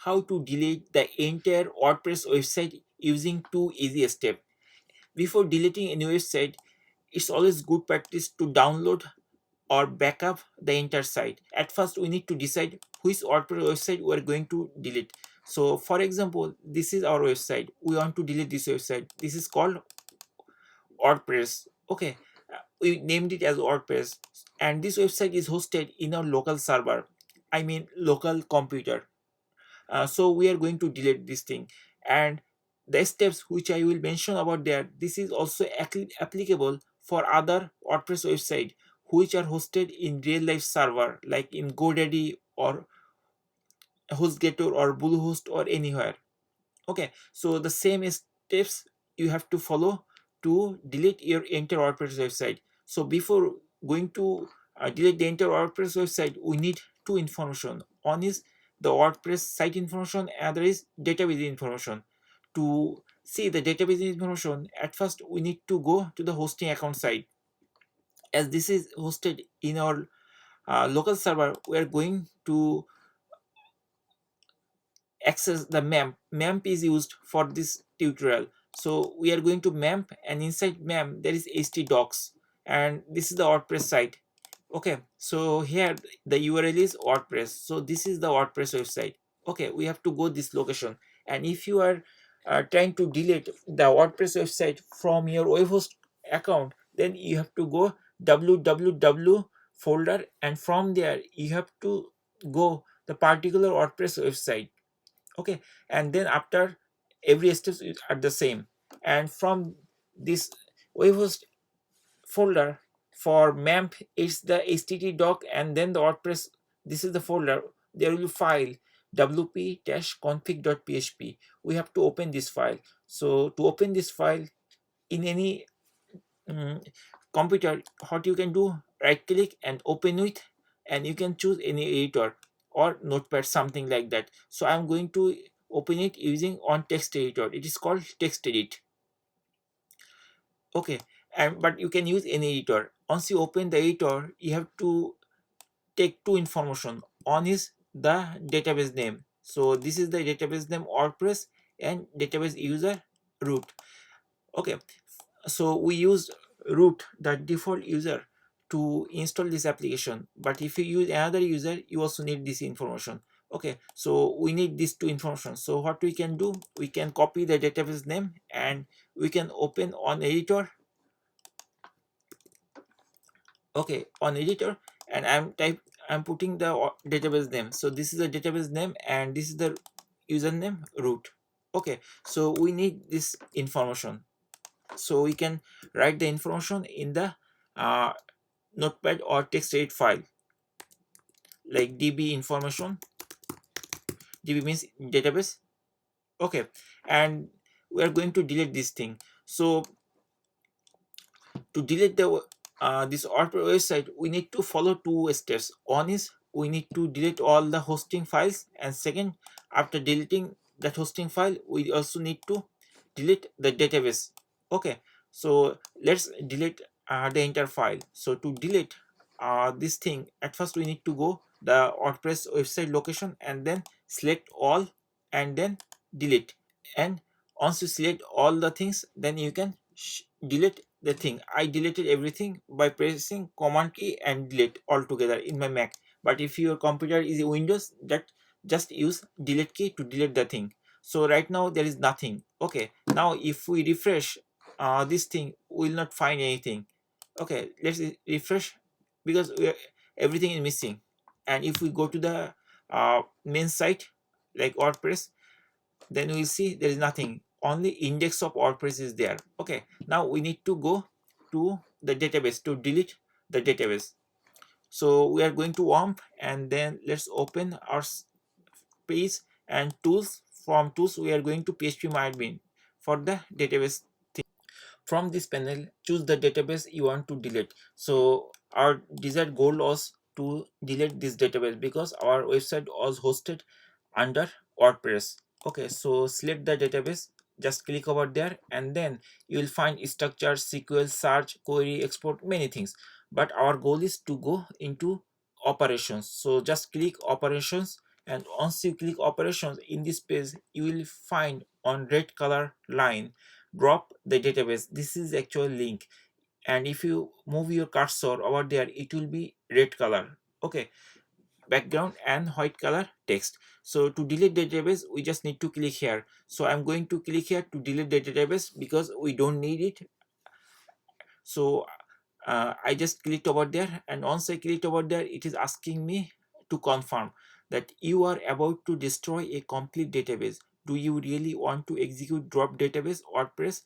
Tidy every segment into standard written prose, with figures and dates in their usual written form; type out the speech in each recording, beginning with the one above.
how to delete the entire WordPress website using two easy steps. Before deleting any website, it's always good practice to download or backup the entire site. At first, we need to decide which WordPress website we are going to delete. So, for example, this is our website. We want to delete this website. This is called WordPress. Okay, we named it as WordPress, and this website is hosted in a local server. I mean, local computer. So we are going to delete this thing, and the steps which I will mention about there, this is also applicable for other WordPress website which are hosted in real life server like in GoDaddy or HostGator or Bluehost or anywhere. Okay, so the same steps you have to follow to delete your entire WordPress website. So before going to delete the entire WordPress website, we need two information. One is the WordPress site information, other is database information. To see the database information, at first we need to go to the hosting account site. As this is hosted in our local server, we are going to access the memp. Memp is used for this tutorial. So we are going to memp, and inside memp there is htdocs, and this is the WordPress site. Okay, so here the URL is WordPress. So this is the WordPress website. Okay, we have to go this location, and if you are trying to delete the WordPress website from your web host account, then you have to go www folder, and from there you have to go the particular WordPress website. Okay, and then after every step are the same, and from this web host folder for memp is the httdoc, and then the WordPress, this is the folder. There will be file wp-config.php. We have to open this file. So to open this file in any mm, computer, what you can do, right click and open with, and you can choose any editor or notepad, something like that. So I'm going to open it using on text editor. It is called text edit. Okay, and but you can use any editor. Once you open the editor, you have to take two information. One is the database name. So this is the database name WordPress, and database user root. Okay, so we use root, the default user, to install this application, but if you use another user, you also need this information. Okay, so we need these two information. So what we can do, we can copy the database name, and we can open on editor. Okay, on editor, and I'm putting the database name. So this is the database name, and this is the username root. Okay, so we need this information, so we can write the information in the uh, notepad or text edit file, like db information. Db means database. Okay, and we are going to delete this thing. So to delete the this WordPress website, we need to follow two steps. One is we need to delete all the hosting files, and second, after deleting that hosting file, we also need to delete the database. Okay, so let's delete the entire file. So to delete this thing, at first we need to go the WordPress website location, and then select all, and then delete. And once you select all the things, then you can delete the thing. I deleted everything by pressing command key and delete altogether in my Mac. But if your computer is Windows, that just use delete key to delete the thing. So right now there is nothing. Okay, now if we refresh this thing, we will not find anything. Okay, let's refresh, because everything is missing. And if we go to the main site like WordPress, then we'll see there is nothing, only index of WordPress is there. Okay, now we need to go to the database to delete the database. So we are going to WAMP, and then let's open our page, and tools. From tools we are going to phpMyAdmin for the database thing. From this panel, choose the database you want to delete. So our desired goal was to delete this database because our website was hosted under WordPress. Okay, so select the database, just click over there, and then you will find structure, SQL, search, query, export, many things. But our goal is to go into operations. So just click operations, and once you click operations in this page, you will find on red color line drop the database. This is actual link, and if you move your cursor over there, it will be red color. Okay, background and white color text. So to delete the database, we just need to click here. So I'm going to click here to delete the database because we don't need it. So I just clicked over there, and once I clicked over there, it is asking me to confirm that you are about to destroy a complete database. Do you really want to execute drop database WordPress?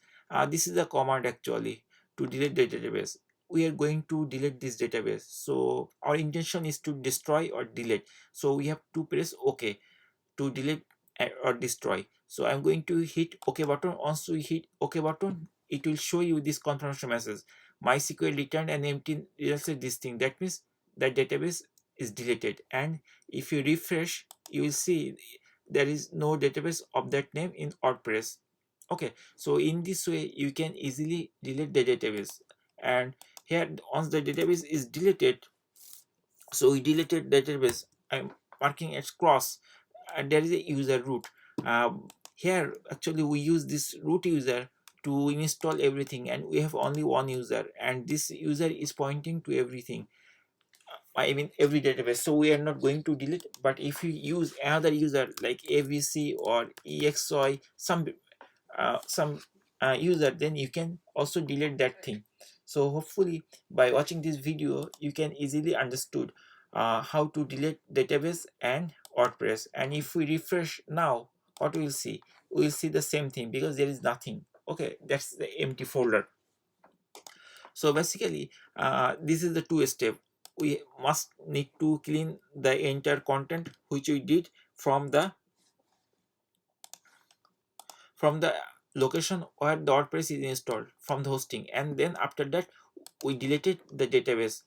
This is a command actually to delete the database. We are going to delete this database. So our intention is to destroy or delete. So we have to press OK to delete or destroy. So I'm going to hit OK button. Once we hit OK button, it will show you this confirmation message. MySQL returned an empty this thing. That means the database is deleted. And if you refresh, you will see there is no database of that name in WordPress. Okay, so in this way you can easily delete the database. And here, once the database is deleted, so we deleted database. I'm marking as cross, and there is a user root. Here actually we use this root user to install everything, and we have only one user, and this user is pointing to everything. I mean every database, so we are not going to delete. But if you use another user like abc or exy, some user, then you can also delete that thing. So hopefully by watching this video you can easily understood how to delete database and WordPress. And if we refresh now, what we'll see, we'll see the same thing because there is nothing. Okay, that's the empty folder. So basically this is the two step. We must need to clean the entire content which we did from the location where the WordPress is installed from the hosting, and then after that we deleted the database,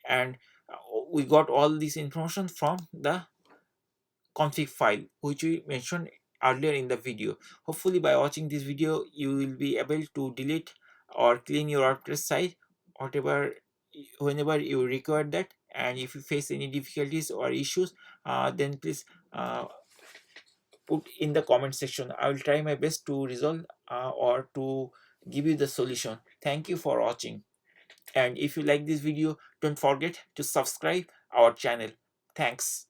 and uh, we got all this information from the config file which we mentioned earlier in the video. Hopefully by watching this video you will be able to delete or clean your WordPress site whatever whenever you require that. And if you face any difficulties or issues, then please put in the comment section. I will try my best to resolve or to give you the solution. Thank you for watching, and if you like this video, don't forget to subscribe our channel. Thanks.